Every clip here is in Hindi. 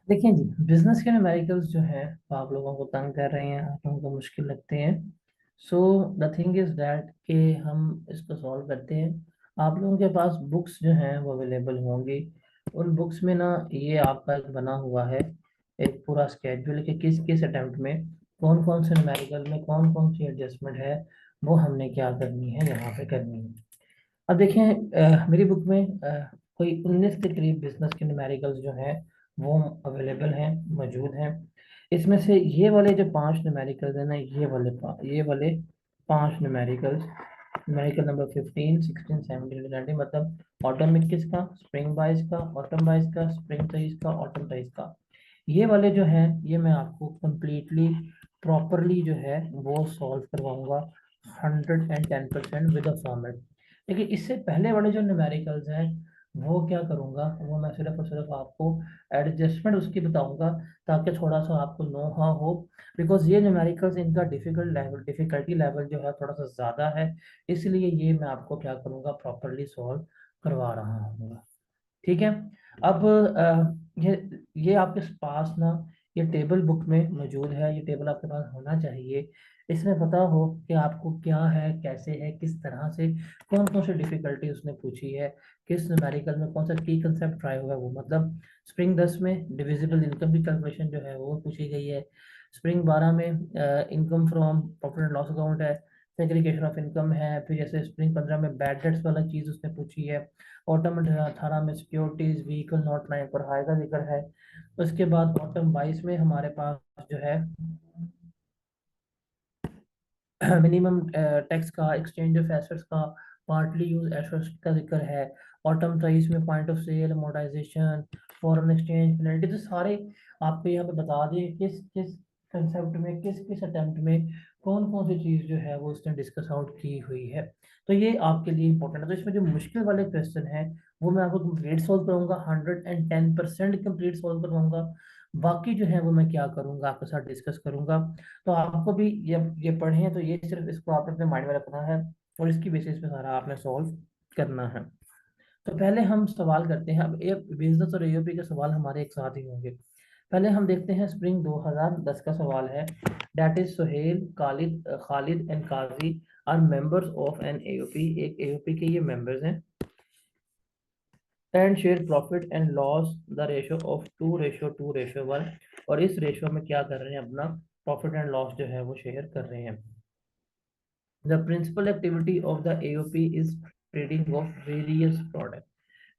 देखिए जी, बिजनेस के न्यूमेरिकल्स जो है वो आप लोगों को तंग कर रहे हैं, आप लोगों को मुश्किल लगते हैं। So the thing is that कि हम इसको सॉल्व करते हैं। आप लोगों के पास बुक्स जो हैं वो अवेलेबल होंगी। उन बुक्स में ना ये आपका एक बना हुआ है, एक पूरा स्केड्यूल कि किस किस अटेम्प्ट में कौन कौन से न्यूमेरिकल में कौन कौन सी एडजस्टमेंट है, वो हमने क्या करनी है, यहाँ पे करनी है। अब देखें, मेरी बुक में कोई 19 के करीब बिजनेस के न्यूमेरिकल्स जो हैं वो अवेलेबल हैं, मौजूद हैं। इसमें से ये वाले जो पांच न्यूमेरिकल्स हैं ना, ये वाले पांच न्यूमेरिकल्स, न्यूमेरिकल नंबर 15, 16, 17, 19, मतलब ऑटम 21 का, स्प्रिंग 22 का, ऑटम 22 का, स्प्रिंग 23 का, ऑटम 23 का, ये वाले जो हैं ये मैं आपको कंप्लीटली प्रॉपरली जो है वो सॉल्व करवाऊंगा 110% विद अ फॉर्मेट। लेकिन इससे पहले वाले जो न्यूमेरिकल्स हैं वो क्या करूँगा, वो मैं सिर्फ और सिर्फ आपको एडजस्टमेंट उसकी बताऊंगा, ताकि थोड़ा सा आपको नो हाउ हो। बिकॉज ये न्यूमेरिकल्स इनका डिफिकल्टी लेवल जो है थोड़ा सा ज़्यादा है, इसलिए ये मैं आपको क्या करूँगा, प्रॉपरली सॉल्व करवा रहा हूँ। ठीक है। अब ये आपके पास ना ये टेबल बुक में मौजूद है, ये टेबल आपके पास होना चाहिए। इसमें पता हो कि आपको क्या है, कैसे है, किस तरह से, कौन कौन सी डिफिकल्टी उसने पूछी है, किस न्यूमेरिकल में कौन सा की कंसेप्ट ट्राई हुआ है। वो मतलब स्प्रिंग 10 में डिविजिबल इनकम की कैलकुलेशन जो है वो पूछी गई है। स्प्रिंग 12 में income from profit and loss account है, सेग्रीगेशन ऑफ इनकम है। फिर जैसे स्प्रिंग 15 में बैड डेट्स वाला चीज़ उसने पूछी है। ऑटम 18 में सिक्योरिटीज व्हीकल नॉट लाइन पर हाई का जिक्र है। उसके बाद ऑटम 22 में हमारे पास जो है मिनिमम टैक्स का, एक्सचेंज ऑफ एसेट्स का, पार्टली यूज एसेट्स का जिक्र है। ऑटम 23 में point of sale, amortisation, foreign exchange penalty, तो सारे आपको यहाँ पे बता दिए किस किस कंसेप्ट में, किस किस अटेम्प्ट में कौन कौन सी चीज़ जो है वो इसने डिस्कस आउट की हुई है। तो ये आपके लिए इंपॉर्टेंट है। तो इसमें जो मुश्किल वाले क्वेश्चन है वो मैं आपको कंप्लीट सॉल्व करूंगा, 110% कंप्लीट सॉल्व करवाऊंगा। बाकी जो है वो मैं क्या करूंगा, आपके साथ डिस्कस करूंगा। तो आपको भी ये पढ़े हैं तो ये सिर्फ इसको आपने अपने माइंड में रखना है और इसकी बेसिस पे सारा आपने सॉल्व करना है। तो पहले हम सवाल करते हैं। अब ये बिजनेस और एओपी के सवाल हमारे एक साथ ही होंगे। पहले हम देखते हैं, स्प्रिंग 2010 का सवाल है। Date is Suhail, Khalid and Qazi are members of an AOP. एक एओपी के ये मेंबर्स हैं। And share profit and loss the ratio of 2:2:1। और इस रेशियो में क्या कर रहे हैं, अपना प्रॉफिट एंड लॉस जो है वो शेयर कर रहे हैं। The principal activity of the AOP is trading of various products.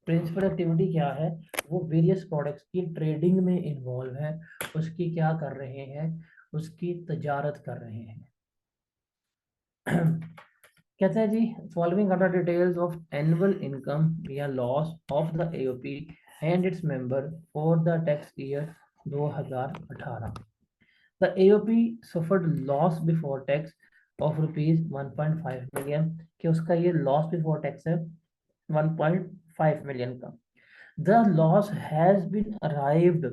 Principal activity क्या है, वो वेरियस प्रोडक्ट्स की ट्रेडिंग में इन्वॉल्व है। उसकी क्या कर रहे हैं, उसकी तजारत कर रहे हैं। कहते हैं जी, following are the details of annual income या loss of the AOP and its member for the tax year 2018। The AOP suffered loss before tax of rupees 1.5 million, कि उसका ये लॉस बिफोर टैक्स है 1.5 मिलियन का। The loss has been arrived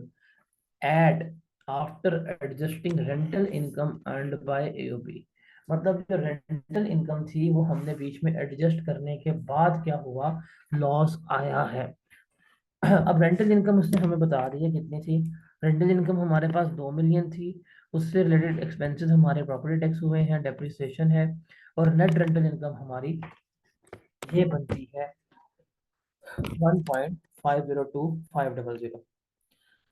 at after adjusting rental income earned by AOP। मतलब जो रेंटल इनकम थी वो हमने बीच में एडजस्ट करने के बाद क्या हुआ, लॉस आया है। अब रेंटल इनकम उसने हमें बता दी है कितनी थी। रेंटल इनकम हमारे पास 2 मिलियन थी। उससे रिलेटेड एक्सपेंसेस हमारे प्रॉपर्टी टैक्स हुए हैं, डेप्रिसिएशन है, और नेट रेंटल इनकम हमारी ये बनती है 1.502500।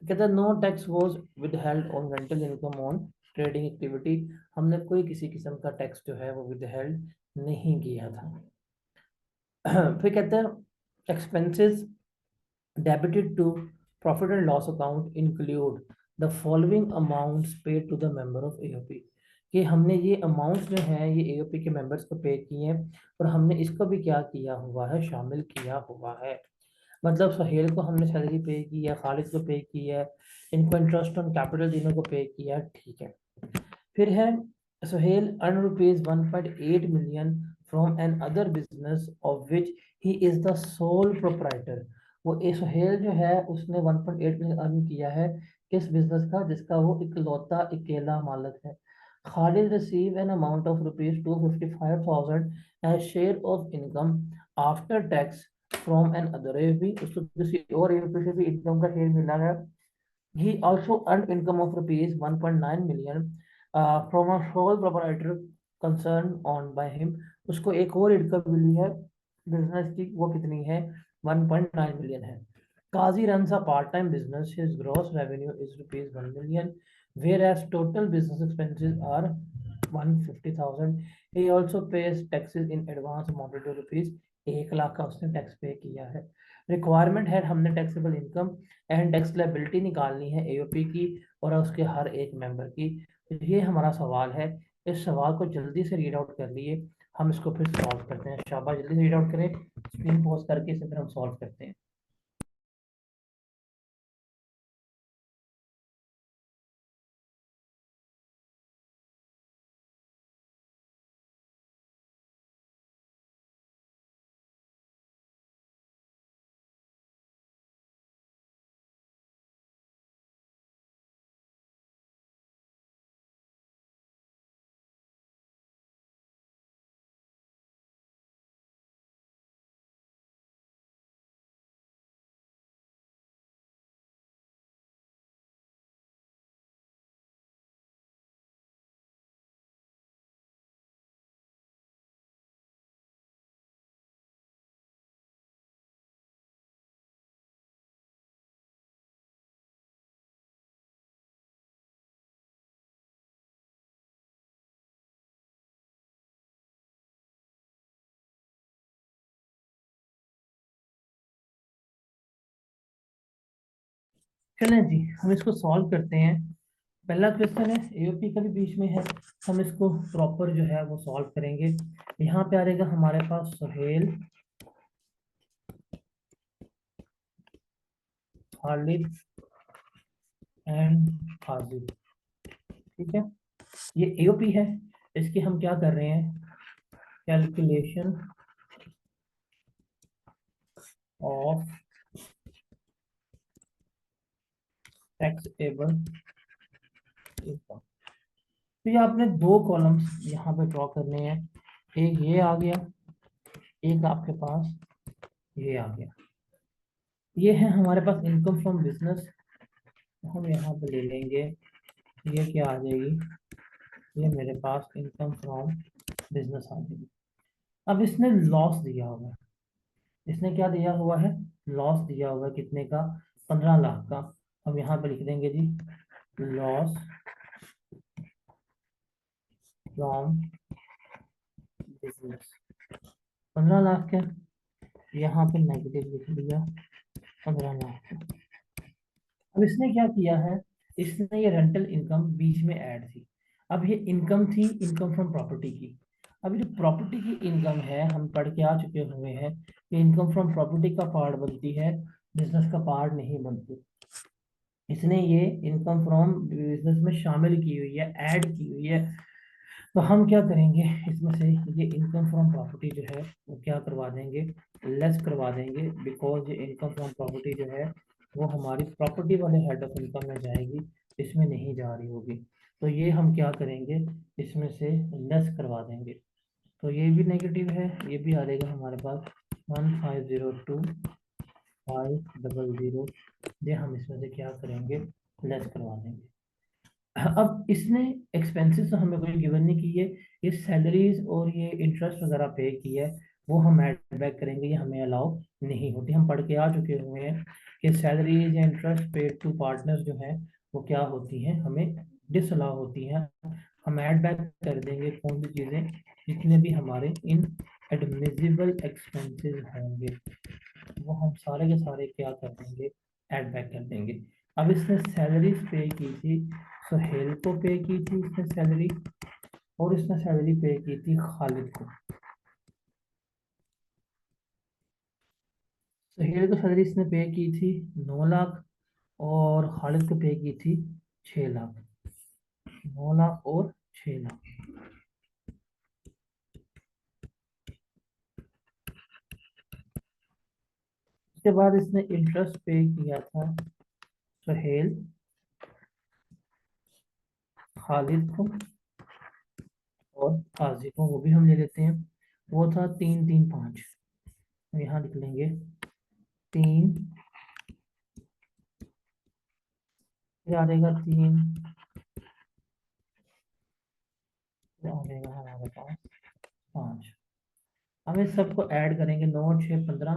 कहता है no tax was withheld on rental income on trading activity. हमने कोई किसी किस्म का टैक्स जो है वो विदहेल्ड नहीं किया था। फिर कहते हैं expenses debited to profit and loss account include the following amounts paid to the member of AOP। कि हमने ये अमाउंट्स जो हैं ये एओपी के मेंबर्स को पे किए हैं, और हमने इसको भी क्या किया हुआ है, शामिल किया हुआ है। मतलब सुहेल को हमने सैलरी पे की है, खालिद को पे की है, इनको इंटरेस्ट ऑन कैपिटल तीनों को पे किया है, ठीक है। फिर है, Suhail earn rupees 1.8 million from another business of which he is the sole proprietor. वो सुहेल जो है उसने 1.8 मिलियन अर्न किया है किस बिजनेस का, जिसका वो इकलौता अकेला मालिक है। Khalid receive an amount of rupees 255,000 as share of income after tax from another AOP. उसको किसी और एओपी से भी इनकम का शेयर मिला है He also earned income of rupees 1.9 million from a sole proprietor concern owned by him. उसको एक और इनकम मिली है बिजनेस की, वो कितनी है? 1.9 मिलियन है. Kazi runs a part-time business. His gross revenue is rupees 1 million, whereas total business expenses are 150,000. He also pays taxes in advance amounted to rupees 1 lakh का उसने टैक्स पे किया है. रिक्वायरमेंट है, हमने taxable income and tax liability निकालनी है एओपी की और उसके हर एक मेंबर की. तो ये हमारा सवाल है. इस सवाल को जल्दी से रीड आउट कर लिए, हम इसको फिर सॉल्व करते हैं. शाबाश, जल्दी से रीड आउट करें, स्क्रीन पॉज करके इसे फिर हम सॉल्व करते हैं. चलें जी, हम इसको सॉल्व करते हैं. पहला क्वेश्चन है, एओपी का भी बीच में है, हम इसको प्रॉपर जो है वो सॉल्व करेंगे. यहाँ पे आ रहेगा हमारे पास सुहेल, खालिद एंड काजी. ठीक है, ये एओपी है. इसकी हम क्या कर रहे हैं? Calculation of taxable income. तो ये आपने दो कॉलम्स यहाँ पे ड्रॉ करने हैं. एक ये आ गया, एक आपके पास ये आ गया. ये है हमारे पास इनकम फ्रॉम बिजनेस. हम यहाँ पे ले लेंगे, ये क्या आ जाएगी? ये मेरे पास इनकम फ्रॉम बिजनेस आ जाएगी. अब इसने लॉस दिया हुआ है. इसने क्या दिया हुआ है? लॉस दिया हुआ है. कितने का? 15 लाख का. हम यहाँ पे लिख देंगे जी, लॉस फ्रॉम बिजनेस 15 लाख है. यहाँ पे नेगेटिव लिख दिया 15 लाख. अब इसने क्या किया है? इसने ये रेंटल इनकम बीच में ऐड थी. अब ये इनकम थी इनकम फ्रॉम प्रॉपर्टी की. अब ये जो प्रॉपर्टी की इनकम है, हम पढ़ के आ चुके हुए हैं कि इनकम फ्रॉम प्रॉपर्टी का पार्ट बनती है, बिजनेस का पार्ट नहीं बनती. इसने ये इनकम फ्रॉम बिजनेस में शामिल की हुई है, ऐड की हुई है. तो हम क्या करेंगे, इसमें से ये इनकम फ्रॉम प्रॉपर्टी जो है वो क्या करवा देंगे? लेस करवा देंगे, बिकॉज ये इनकम फ्रॉम प्रॉपर्टी जो है वो हमारी प्रॉपर्टी वाले हेड ऑफ इनकम में जाएगी, इसमें नहीं जा रही होगी. तो ये हम क्या करेंगे, इसमें से लेस करवा देंगे. तो ये भी नेगेटिव है, ये भी आ जाएगा हमारे पास 1502,500. ये हम इसमें से क्या करेंगे? लेस करवा देंगे. अब इसने एक्सपेंसेस तो हमें कोई गिवन नहीं की है. ये सैलरीज और ये इंटरेस्ट वगैरह पे की है, वो हम ऐड बैक करेंगे, ये हमें अलाउ नहीं होती. हम पढ़ के आ चुके हुए हैं कि सैलरीज या इंटरेस्ट पेड टू पार्टनर्स जो है वो क्या होती हैं, हमें डिसअलाउ होती हैं. हम ऐड बैक कर देंगे कौन सी चीज़ें? जितने भी हमारे इन एडमिसिबल एक्सपेंसेस होंगे वो हम सारे के सारे क्या कर देंगे? ऐड बैक कर देंगे. अब इसने सैलरी पे की थी, सुहेल को पे की थी इसने सैलरी, और इसने सैलरी पे की थी खालिद को. सुहेल को सैलरी इसने पे की थी 9 लाख, और खालिद को पे की थी 6 लाख. 9 लाख और 6 लाख. उसके बाद इसने इंटरेस्ट पे किया था सुहेल खालिद को और काजी को, वो भी हम ले लेते हैं. वो था 3 3 5. यहाँ लिख लेंगे 3 आ जाएगा 3, क्या आ जाएगा हमारे पास 5। हम इस सबको ऐड करेंगे, 9 और 6 15,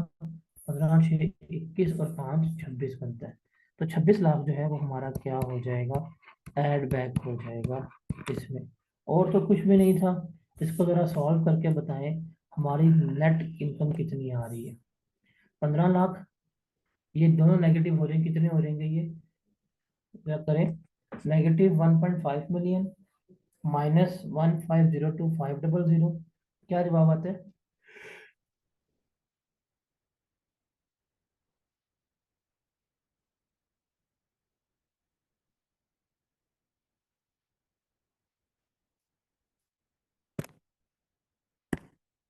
15 और 6 21 और 5 26 बनता है। तो 26 लाख जो है वो हमारा क्या हो जाएगा, ऐड बैक हो जाएगा इसमें। और तो कुछ भी नहीं था। इसको जरा सॉल्व करके बताएं हमारी नेट इनकम कितनी आ रही है। 15 लाख, ये दोनों नेगेटिव हो जाएंगे, कितने हो जाएंगे ये, क्या करें, -1.5 मिलियन -1502500, क्या जवाब आता है।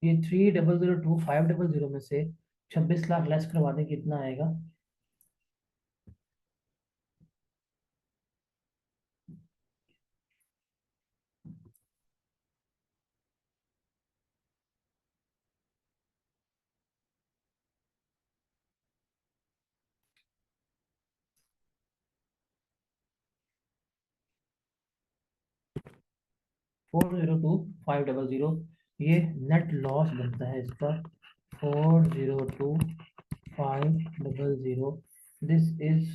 ये 3002500 में से 26 लाख लेस करवा दें, कितना आएगा। $402,500, ये नेट लॉस बनता है इसका। 402,500, दिस इज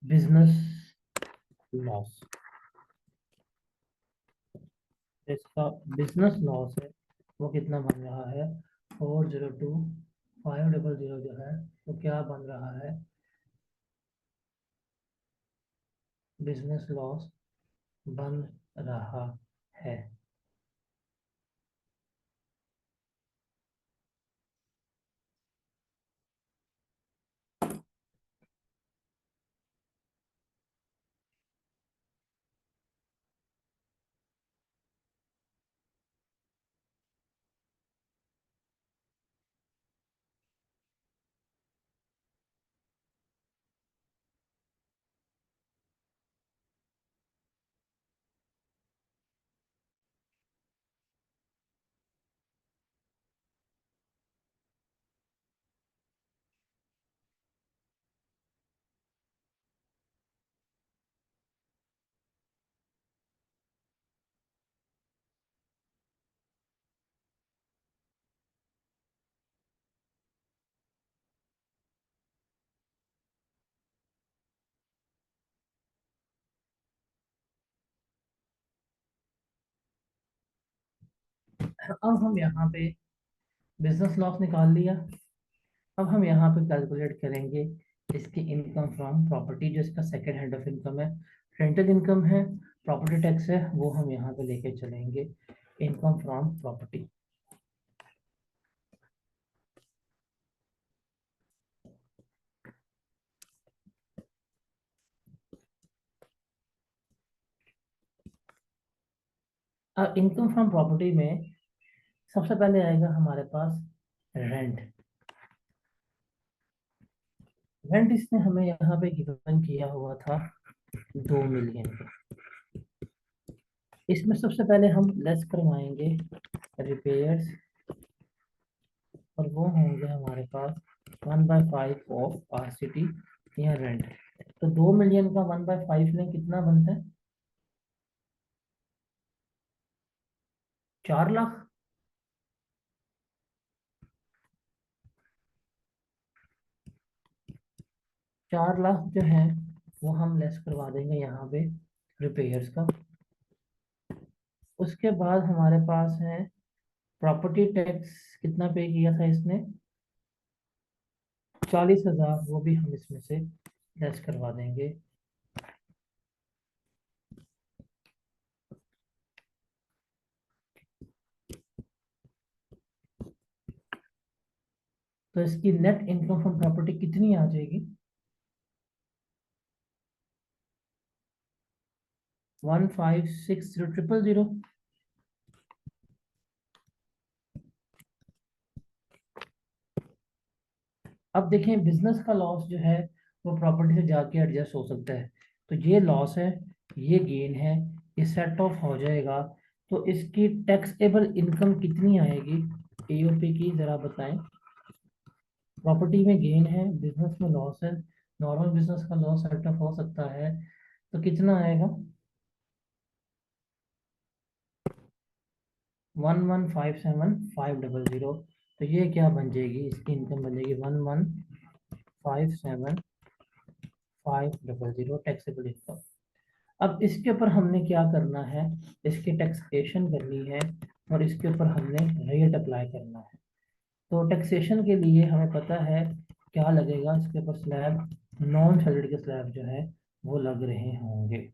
बिजनेस लॉस। इसका बिजनेस लॉस है वो कितना बन रहा है, 402,500 जो है वो क्या बन रहा है, बिजनेस लॉस बन रहा है। अब हम यहाँ पे बिजनेस लॉस निकाल लिया। अब हम यहाँ पे कैलकुलेट करेंगे इसकी इनकम फ्रॉम प्रॉपर्टी, जो इसका सेकेंड हेड ऑफ इनकम है। रेंटल इनकम है, प्रॉपर्टी टैक्स है, वो हम यहाँ पे लेके चलेंगे, इनकम फ्रॉम प्रॉपर्टी। अब इनकम फ्रॉम प्रॉपर्टी में सबसे पहले आएगा हमारे पास रेंट। रेंट इसने हमें यहाँ पे गिवन किया हुआ था 2 मिलियन का। इसमें सबसे पहले हम लेस करवाएंगे रिपेयर्स, और वो होंगे हमारे पास 1/5 ऑफ आर सी टी या रेंट। तो 2 मिलियन का 1/5 में कितना बनता है, 4 लाख। 4 लाख जो है वो हम लेस करवा देंगे यहाँ पे रिपेयर्स का। उसके बाद हमारे पास है प्रॉपर्टी टैक्स, कितना पे किया था इसने, 40,000, वो भी हम इसमें से लेस करवा देंगे। तो इसकी नेट इनकम फ्रॉम प्रॉपर्टी कितनी आ जाएगी, 1560000। अब देखें, बिजनेस का लॉस जो है वो प्रॉपर्टी से जाके एडजस्ट हो सकता है। तो ये लॉस है, ये गेन है, ये सेट ऑफ हो जाएगा। तो इसकी टैक्सेबल इनकम कितनी आएगी एओपी की, जरा बताएं। प्रॉपर्टी में गेन है, बिजनेस में लॉस है, नॉर्मल बिजनेस का लॉस सेट ऑफ हो सकता है, तो कितना आएगा, 1157,500। तो ये क्या बन जाएगी, इसकी इनकम बन जाएगी 1157,500 टैक्सेबल इनकम। अब इसके ऊपर हमने क्या करना है, इसकी टैक्सेशन करनी है और इसके ऊपर हमने रेट अप्लाई करना है। तो टैक्सेशन के लिए हमें पता है क्या लगेगा, इसके ऊपर स्लैब, नॉन सैलरीड के स्लैब जो है वो लग रहे होंगे।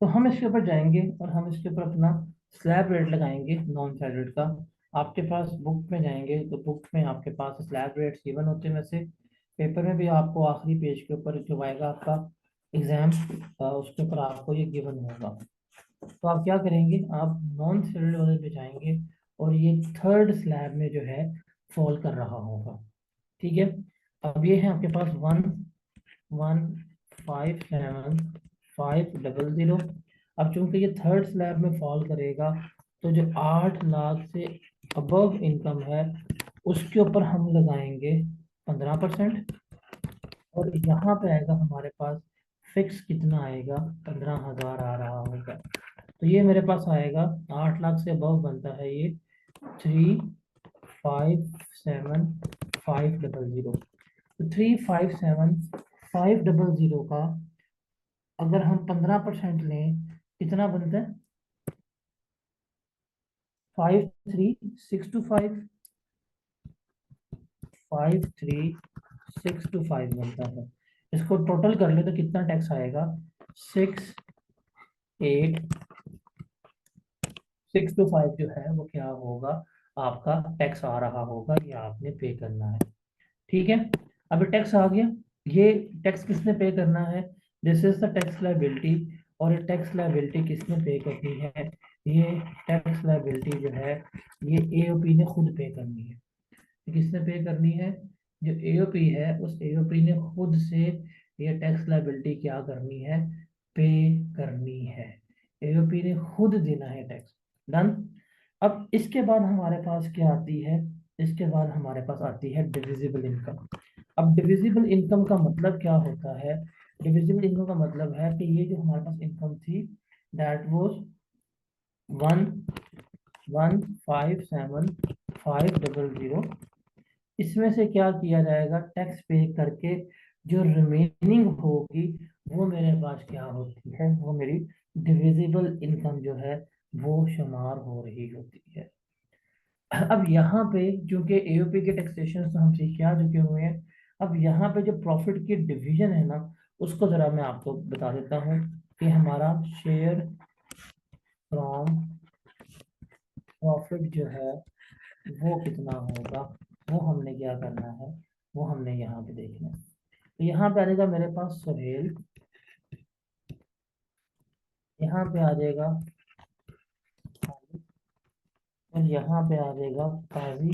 तो हम इसके ऊपर जाएंगे और हम इसके ऊपर अपना स्लैब रेट लगाएंगे नॉन सैलरीड का। आपके पास बुक में जाएंगे तो बुक में आपके पास स्लैब रेट्स गिवन होते हैं, वैसे पेपर में भी आपको आखिरी पेज के ऊपर जो आएगा आपका एग्जाम, उसके ऊपर आपको ये गिवन होगा। तो आप क्या करेंगे, आप नॉन सैलरीड वाले पे जाएंगे और ये थर्ड स्लैब में जो है फॉल कर रहा होगा। ठीक है, अब ये है आपके पास 1157,500। अब चूंकि ये थर्ड स्लैब में फॉल करेगा तो जो 8 लाख से अबव इनकम है उसके ऊपर हम लगाएंगे 15%। और यहाँ पे आएगा हमारे पास फिक्स कितना आएगा, 15,000 आ रहा होगा। तो ये मेरे पास आएगा, 8 लाख से अबव बनता है ये 357,500। तो 357,500 का अगर हम 15% लें कितना बनता है, 53,625, 53,625 बनता है। इसको टोटल कर ले तो कितना टैक्स आएगा, 6,8,625 जो है वो क्या होगा, आपका टैक्स आ रहा होगा, ये आपने पे करना है। ठीक है, अभी टैक्स आ गया। ये टैक्स किसने पे करना है, this is the tax liability. और ये टैक्स लायबिलिटी किसने पे करनी है, ये टैक्स लायबिलिटी जो है ये एओपी ने खुद पे करनी है। किसने पे करनी है, जो एओपी है उस एओपी ने खुद से ये टैक्स लायबिलिटी क्या करनी है, पे करनी है। एओपी ने खुद देना है टैक्स। डन। अब इसके बाद हमारे पास क्या आती है, इसके बाद हमारे पास आती है डिविजिबल इनकम। अब डिविजिबल इनकम का मतलब क्या होता है, डिविजिबल इनकम का मतलब है कि ये जो हमारे पास इनकम थी दैट वाज 1157,500, इसमें से क्या किया जाएगा, टैक्स पे करके जो रिमेनिंग होगी वो मेरे पास क्या होती है, वो मेरी डिविजिबल इनकम जो है वो शुमार हो रही होती है। अब यहाँ पे चूंकि एओपी के टैक्सेशन तो हम सीख के आ चुके हुए हैं, अब यहाँ पे जो प्रॉफिट की डिवीजन है ना, उसको जरा मैं आपको बता देता हूँ कि हमारा शेयर फ्रॉम प्रॉफिट जो है वो कितना होगा। वो हमने क्या करना है, वो हमने यहाँ पे देखना है। तो यहाँ पे आ जाएगा मेरे पास सुहेल, यहाँ पे आ जाएगा खालिद, और यहाँ पे आ जाएगा काजी,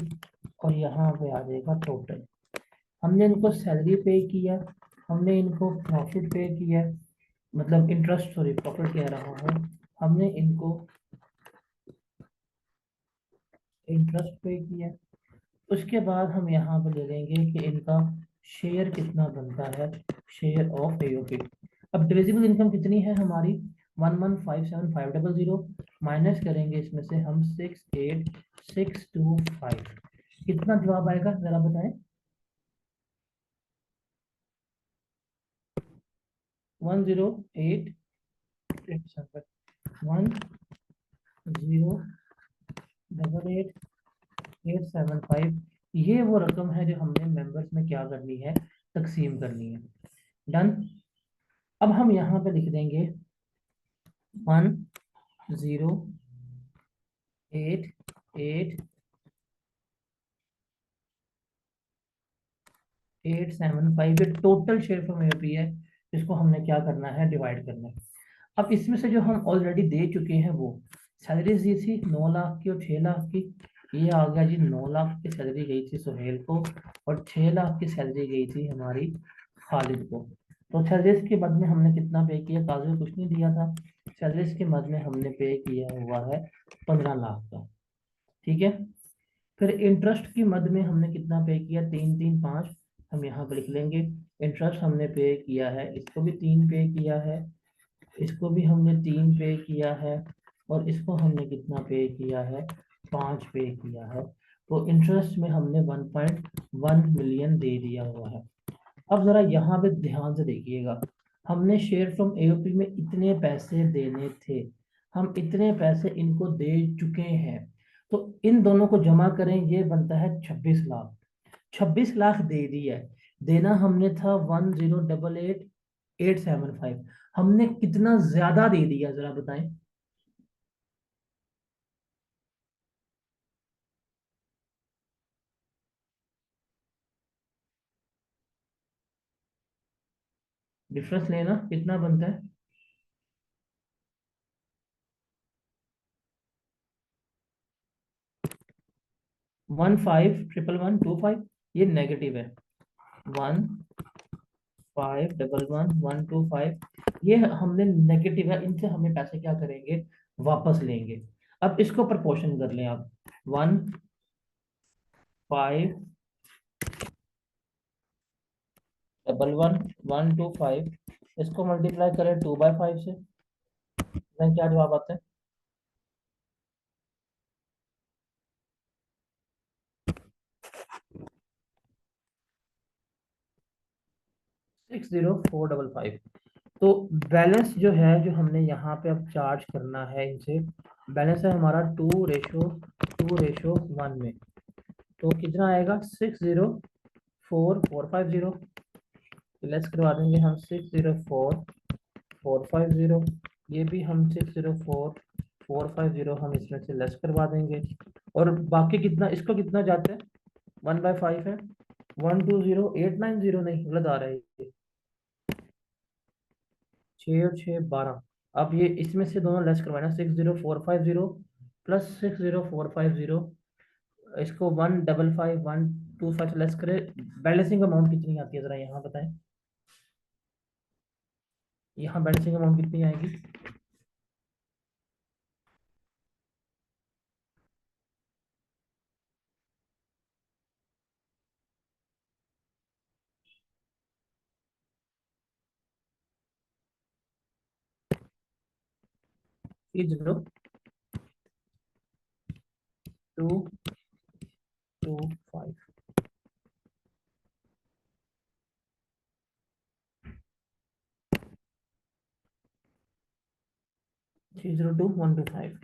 और यहाँ पे आ जाएगा टोटल। हमने इनको सैलरी पे किया, हमने इनको प्रॉफिट पे किया, मतलब इंटरेस्ट, सॉरी प्रॉफिट कह रहा हूँ, हमने इनको इंटरेस्ट पे किया। उसके बाद हम यहाँ पे ले लेंगे कि इनका शेयर कितना बनता है, शेयर ऑफ एओपी। अब डिविजिबल इनकम कितनी है हमारी, 1157,500, माइनस करेंगे इसमें से हम 68,625। कितना जवाब आएगा जरा बताएं। 108,875, ये वो रकम है जो हमने मेंबर्स में क्या करनी है, तकसीम करनी है। डन। अब हम यहाँ पे लिख देंगे 108,875, ये टोटल शेयर फ्रॉम एओपी है, जिसको हमने क्या करना है, डिवाइड करना है। अब इसमें से जो हम ऑलरेडी दे चुके हैं वो सैलरीज दी थी 9 लाख की और 6 लाख की, ये आ गया जी 9 लाख की सैलरी गई थी सुहेल को, और 6 लाख की सैलरी गई थी हमारी खालिद को। तो सैलरीज के बाद में हमने कितना पे किया, काजू ने कुछ नहीं दिया था, सैलरीज के बाद में हमने पे किया हुआ है 15 लाख का। ठीक है। फिर इंटरेस्ट की मद में हमने कितना पे किया, 3 3 5, हम यहाँ पे लिख लेंगे। इंटरेस्ट हमने पे किया है, इसको भी 3 पे किया है, इसको भी हमने 3 पे किया है, और इसको हमने कितना पे किया है, 5 पे किया है। तो इंटरेस्ट में हमने 1.1 मिलियन दे दिया हुआ है। अब जरा यहाँ पे ध्यान से देखिएगा, हमने शेयर फ्रॉम एओपी में इतने पैसे देने थे, हम इतने पैसे इनको दे चुके हैं, तो इन दोनों को जमा करें, ये बनता है 26 लाख। 26 लाख दे दिया है, देना हमने था 1088875, हमने कितना ज्यादा दे दिया जरा बताएं। डिफरेंस लेना कितना बनता है, 15,111,125, ये नेगेटिव है। 15,111,125, ये हमने नेगेटिव है, इनसे हमें पैसे क्या करेंगे, वापस लेंगे। अब इसको प्रपोर्शन कर लें आप, 15,111,125, इसको मल्टीप्लाई करें 2/5 से, then क्या जवाब आता है, 60,455। तो बैलेंस जो है, जो हमने यहाँ पे अब चार्ज करना है इनसे, बैलेंस है हमारा 2:1 में। तो कितना आएगा, 60,4,450। लेस करवा देंगे हम, 60,4,450, ये भी हम 60,4,450 हम इसमें से लेस करवा देंगे। और बाकी कितना, इसको कितना जाता है, 1/5 है, 120,890, नहीं गलत आ रहा है ये, 6 और 6 12। अब ये इसमें से दोनों लेस करवाना, 60,450 प्लस 60,450, इसको 155,125 से लेस करें, बैलेंसिंग अमाउंट कितनी आती है जरा यहाँ बताएं। यहाँ बैलेंसिंग अमाउंट कितनी आएगी, ये 0,225। 302,125।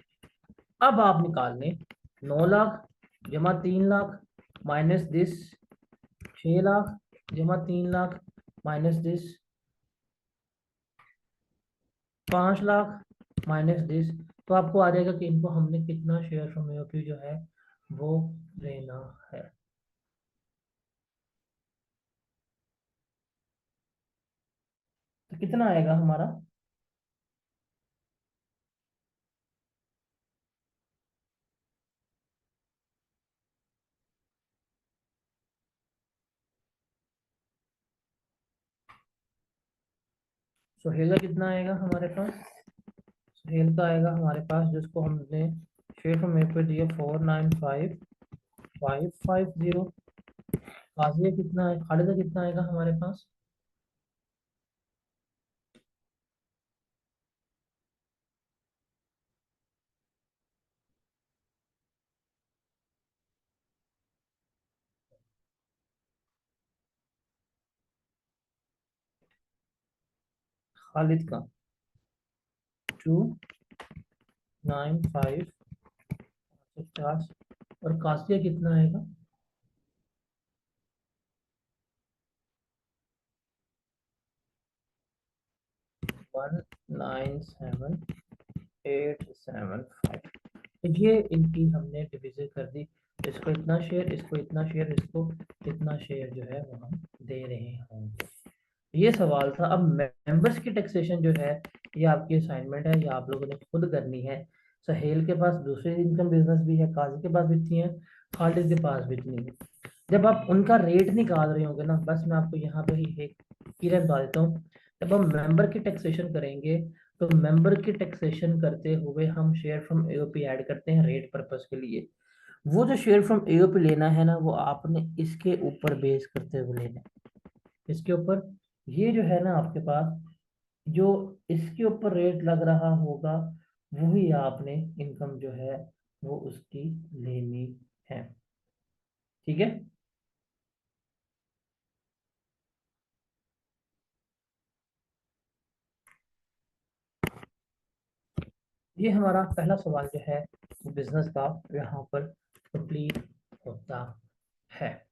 अब आप निकाल लें 9 लाख जमा 3 लाख माइनस दिस 6 लाख जमा 3 lakh minus this 5 lakh minus this. तो आपको आ जाएगा कि इनको हमने कितना शेयर फ्रॉम एओपी जो है वो लेना है। तो कितना आएगा हमारा? सोहेल का कितना आएगा हमारे पास? सोहेल का आएगा हमारे पास, जिसको हमने शेयर फ्रॉम एओपी दिया 495,550। काजिया कितना है, खालिदा कितना आएगा हमारे पास? खालिद का 295,50। और कासिया कितना आएगा? 197,875। तो ये इनकी हमने डिविजन कर दी। इसको इतना शेयर, इसको इतना शेयर, इसको इतना शेयर जो है वो हम दे रहे होंगे। ये सवाल था। अब मेंबर्स की टैक्सेशन जो है ये आपकी असाइनमेंट है, ये आप लोगों ने खुद करनी है। सहेल के पास दूसरी इनकम बिजनेस भी है, काजी के पास भी इतनी है, खालिद के पास भी इतनी है। जब आप उनका रेट निकाल रहे होंगे ना, बस मैं आपको यहाँ पे ही एक क्लियर बता देता हूँ। जब हम मेंबर की टैक्सेशन करेंगे तो मेंबर की टैक्सेशन करते हुए हम शेयर फ्रॉम एओपी ऐड करते हैं रेट पर्पस के लिए। वो जो शेयर फ्रॉम एओपी लेना है ना, वो आपने इसके ऊपर बेस करते हुए लेना है। इसके ऊपर ये जो है ना आपके पास, जो इसके ऊपर रेट लग रहा होगा वही आपने इनकम जो है वो उसकी लेनी है। ठीक है। ये हमारा पहला सवाल जो है बिजनेस का यहाँ पर कंप्लीट होता है।